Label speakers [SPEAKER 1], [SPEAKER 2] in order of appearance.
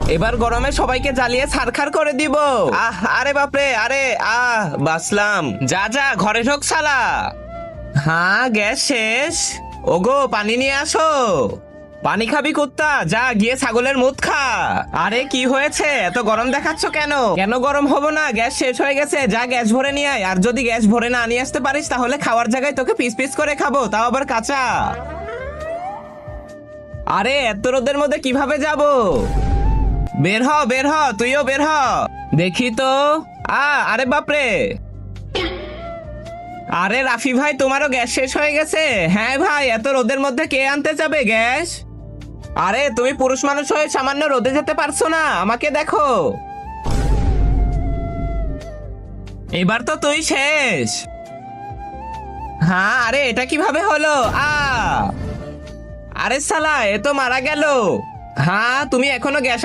[SPEAKER 1] এবার গরমে সবাইকে জ্বালিয়ে ছারখার করে দিব। আরে বাপরে, আরে বাঁচলাম। যা যা ঘরে ঢোক শালা। হ্যাঁ, গ্যাস শেষ। ওগো, পানি নিয়ে আসো। পানি খাবি কুত্তা? যা গিয়ে ছাগলের মুত খা। আরে কি হয়েছে, এত গরম দেখাচ্ছ কেন? কেন গরম হবো না? গ্যাস শেষ হয়ে গেছে, যা গ্যাস ভরে নিয়ে আয়। আর যদি গ্যাস ভরে না নিয়ে আসতে পারিস তাহলে খাওয়ার জায়গায় তোকে পিস পিস করে খাবো, তাও আবার কাঁচা। আরে এত রোদের মধ্যে কিভাবে যাব? বের হ, বের হ, তুইও বের হ। দেখি তো। আরে বাপরে। আরে রাফি ভাই, তোমারও গ্যাস শেষ হয়ে গেছে? হ্যাঁ ভাই, এত রোদের মধ্যে কে আনতে যাবে গ্যাস? আরে তুমি পুরুষ মানুষ হয়ে সামান্য রোদে যেতে পারছো না? আমাকে দেখো। এবার তো তুই শেষ। হ্যাঁ, আরে এটা কিভাবে হলো? আরে সালা, এ তো মারা গেল। হ্যাঁ, তুমি এখনো গ্যাস